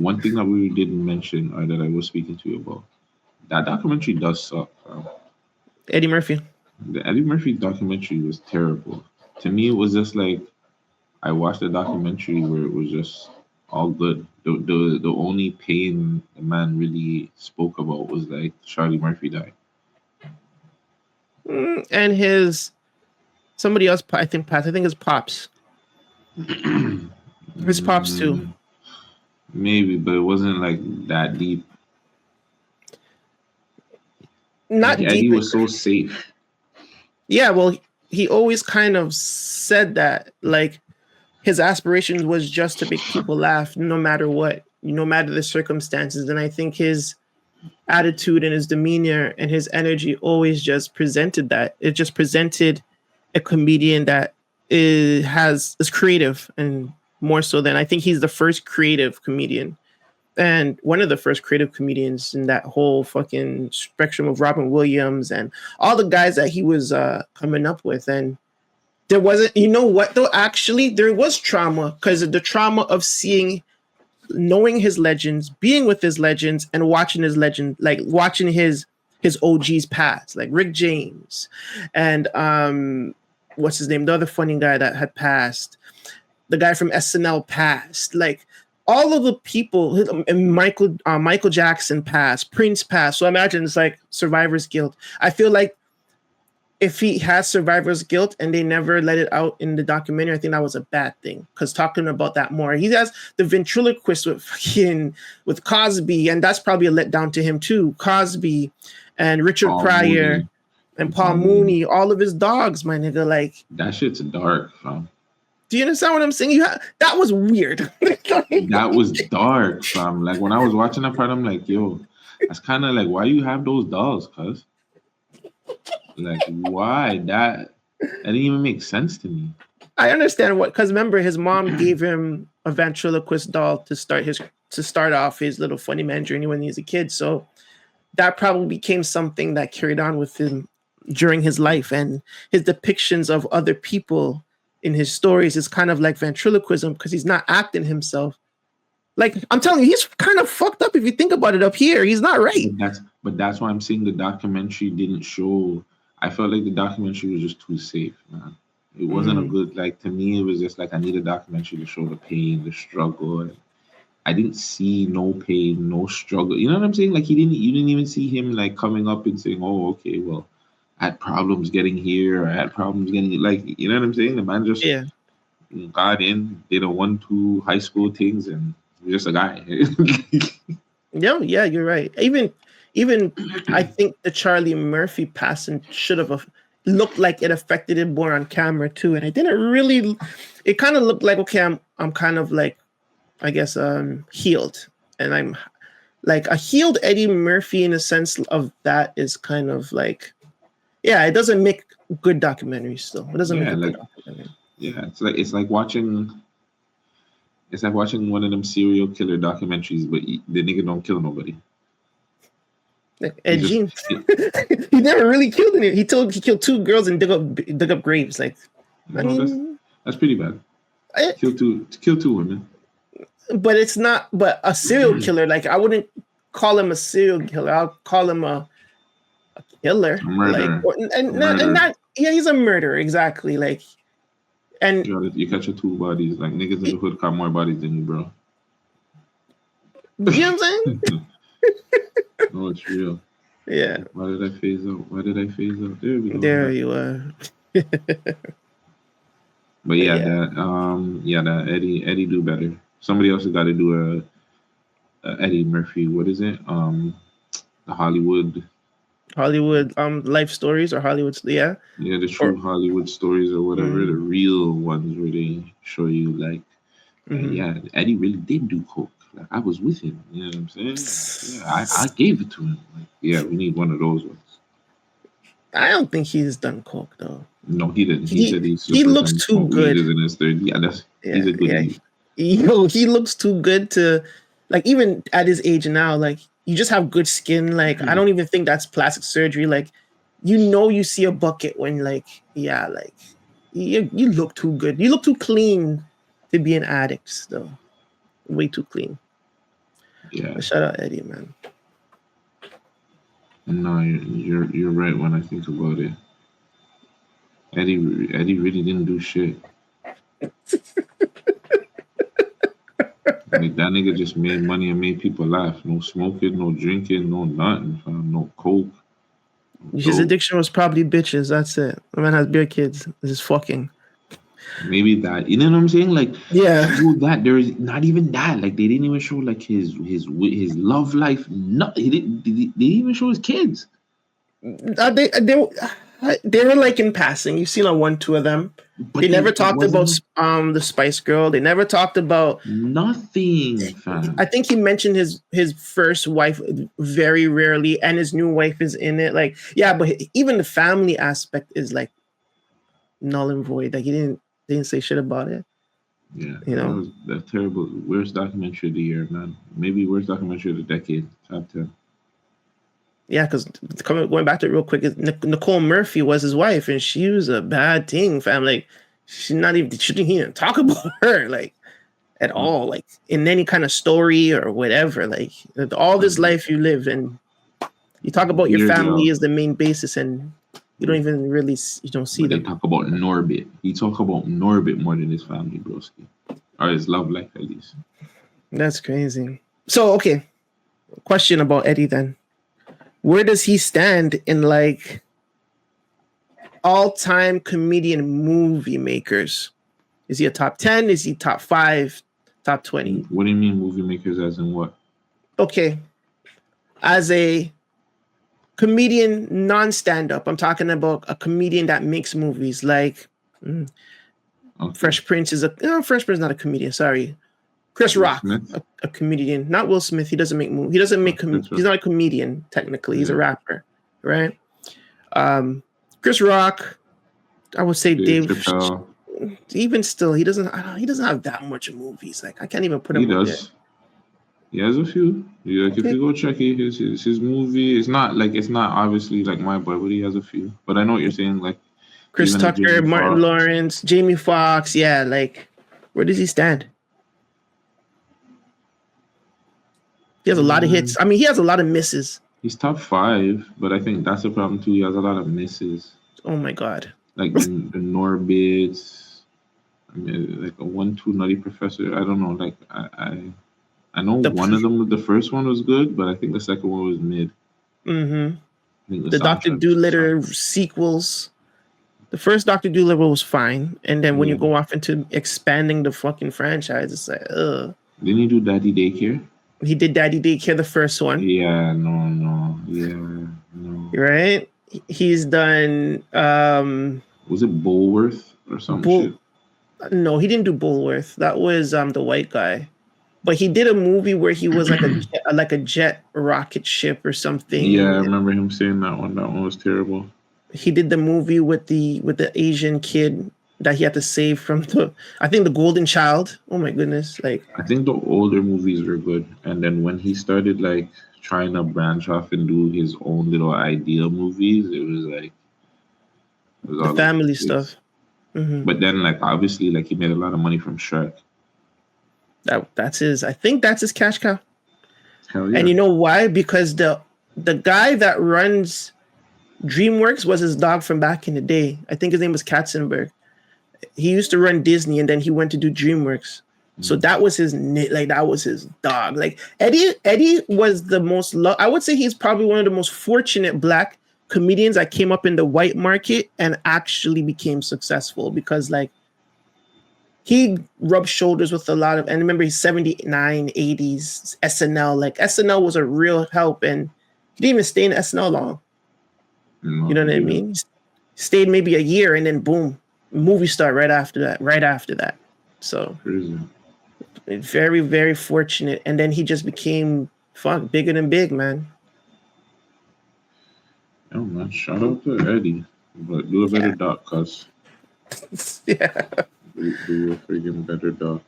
one thing that we didn't mention, or that I was speaking to you about, that documentary does suck. Eddie Murphy. The Eddie Murphy documentary was terrible. To me, it was just like I watched a documentary where it was just all good. The only pain the man really spoke about was like Charlie Murphy died. And his somebody else, I think his pops. His pops too. Maybe, but it wasn't like that deep. Not like, deep. Eddie was so safe. Yeah, well, he always kind of said that, like, his aspirations was just to make people laugh, no matter what, no matter the circumstances. And I think his attitude and his demeanor and his energy always just presented that. It just presented a comedian that is creative, and more so than I think he's the first creative comedian. And one of the first creative comedians in that whole fucking spectrum of Robin Williams and all the guys that he was coming up with. And there wasn't, you know what though, actually, there was trauma, because of the trauma of knowing his legends, being with his legends, and watching his legend, like watching his OGs pass, like Rick James and what's his name, the other funny guy that had passed, the guy from SNL passed, like all of the people, and Michael Jackson passed, Prince passed. So I imagine it's like survivor's guilt. I feel like if he has survivor's guilt and they never let it out in the documentary, I think that was a bad thing. Because talking about that more, he has the ventriloquist with Cosby, and that's probably a letdown to him too. Cosby and Richard Pryor Mooney. And Paul Mooney, all of his dogs, my nigga. Like that shit's dark, fam. Do you understand what I'm saying? That was weird. That was dark, fam. Like when I was watching that part, I'm like, yo, that's kind of like, why you have those dogs, cuz? Like, why? That didn't even make sense to me. I understand because remember, his mom gave him a ventriloquist doll to start off his little funny man journey when he was a kid. So that probably became something that carried on with him during his life, and his depictions of other people in his stories is kind of like ventriloquism, because he's not acting himself. Like, I'm telling you, he's kind of fucked up if you think about it up here. He's not right. But that's why I'm saying the documentary didn't show. I felt like the documentary was just too safe, man. It wasn't a good, like, to me, it was just like, I need a documentary to show the pain, the struggle. I didn't see no pain, no struggle. You know what I'm saying? Like, you didn't even see him, like, coming up and saying, oh, okay, well, I had problems getting here, or I had problems getting, like, you know what I'm saying? The man just got in, did a 1-2 high school things, and he was just a guy. Yeah, you're right. Even I think the Charlie Murphy passing should have looked like it affected him more on camera too, and it didn't really. It kind of looked like, okay, I'm kind of like, I guess, healed, and I'm like a healed Eddie Murphy in a sense of that is kind of like, yeah, it doesn't make good documentaries still. It doesn't make a good documentary. Yeah, it's like watching one of them serial killer documentaries, but the nigga don't kill nobody. Like Ed Gein. He never really killed any. He killed 2 girls and dug up graves. Like, that's pretty bad. Kill two women. But it's not. But a serial killer, like, I wouldn't call him a serial killer. I'll call him a killer. A murderer. Like, he's a murderer, exactly. Like, and you catch your 2 bodies. Like, niggas in the hood caught more bodies than you, bro. You know what I'm saying? No, it's real. Yeah. Why did I phase out? There we go. There you are. But that Eddie do better. Somebody else has got to do a Eddie Murphy. What is it? The Hollywood life stories, or Hollywood, the true Hollywood stories, or whatever, the real ones where they show you like Eddie really did do coke. Like, I was with him, you know what I'm saying? Yeah, I gave it to him. Like, yeah, we need one of those ones. I don't think he's done coke though. No, he didn't. He said he looks too good. In his 30s. Yeah, he's a good dude. He looks too good to, like, even at his age now, like, you just have good skin. Like, I don't even think that's plastic surgery. Like, you see a bucket when, like, like, you look too good. You look too clean to be an addict still. Way too clean. Yeah. But shout out Eddie, man. No, you're right when I think about it. Eddie really didn't do shit. Like that nigga just made money and made people laugh. No smoking, no drinking, no nothing, fam. No coke, no His dope. addiction was probably bitches. That's it. The man has beer kids. This is fucking. Maybe that. You know what I'm saying? Like Yeah. show that there's not even that. Like they didn't even show like his love life. No, he didn't. They didn't even show his kids. They were like in passing. You've seen on 1, 2 of them. But They never it talked about wasn't the Spice Girl. They never talked about. nothing, I fam. think he mentioned his first wife very rarely, and his new wife is in it. Like, yeah, but even the family aspect is like null and void. Like, they didn't say shit about it. Yeah, You that know. was that terrible. Worst documentary of the year, man. Maybe worst documentary of the decade. Top 10. Yeah, because going back to it real quick, Nicole Murphy was his wife, and she was a bad thing, fam. Like, she didn't even talk about her, like, at all, like, in any kind of story or whatever. Like, all this life you live, and you talk about your Weird, family yo. as the main basis, and you don't even really, you don't see But they them. talk about Norbit. He talk about Norbit more than his family, broski. Or his love life, at least. That's crazy. So, okay, question about Eddie then. Where does he stand in like all-time comedian movie makers? Is he a top 10? Is he top 5? Top 20? What do you mean movie makers as in what? Okay. As a comedian non-stand-up, I'm talking about a comedian that makes movies like Okay. Fresh Prince is Fresh Prince is not a comedian, sorry. Chris Will Rock, Smith? a comedian. Not Will Smith. He doesn't make movies. He doesn't make Chris he's Rock. not a comedian technically. He's a Yeah. rapper, right? Chris Rock, I would say Dave Dave. Chappelle. Even still, he doesn't have that much movies. Like, I can't even put He him up does. there. He has a few. Like if Okay. you go check it, his movie, it's not obviously like my boy, but he has a few. But I know what you're saying, like Chris even a Tucker, Jamie Martin Foxx. Lawrence, Jamie Foxx. Yeah, like, where does he stand? He has a lot of hits. I mean, he has a lot of misses. He's top 5, but I think that's the problem too. He has a lot of misses. Oh my god. Like the Norbits. I mean, like a 1-2 Nutty Professor. I don't know. Like I know one of them. The first one was good, but I think the second one was mid. Mm-hmm. I think The Dr. soundtrack Dolittle sucked. sequels. The first Dr. Dolittle was fine, and then when you Yeah. go off into expanding the fucking franchise, it's like, ugh. Didn't he do Daddy Daycare? He did Daddy Daycare, the first one, Yeah, no, yeah, no. right? He's done Was it Bulworth or some Bull. shit? No, he didn't do Bulworth. That was the white guy. But he did a movie where he was like a jet rocket ship or something. Yeah, I remember him saying that one. That one was terrible. He did the movie with the Asian kid that he had to save from the Golden Child. Oh my goodness! Like, I think the older movies were good, and then when he started like trying to branch off and do his own little idea movies, it was like it was the all over family the place. stuff. Mm-hmm. But then, like obviously, like he made a lot of money from Shrek. That's his. I think that's his cash cow. Hell yeah! And you know why? Because the guy that runs DreamWorks was his dog from back in the day. I think his name was Katzenberg. He used to run Disney, and then he went to do DreamWorks. So that was his that was his dog. Like, Eddie was the most. I would say he's probably one of the most fortunate black comedians that came up in the white market and actually became successful, because like he rubbed shoulders with a lot of. And remember, he's 79, 80s SNL. Like, SNL was a real help, and he didn't even stay in SNL long. You know what I mean? Stayed maybe a year, and then boom, movie star right after that. So Crazy. Very, very fortunate. And then he just became bigger than big, man. Oh man, shout out to Eddie. But do a better doc, cuz. Yeah. Do a freaking better doc.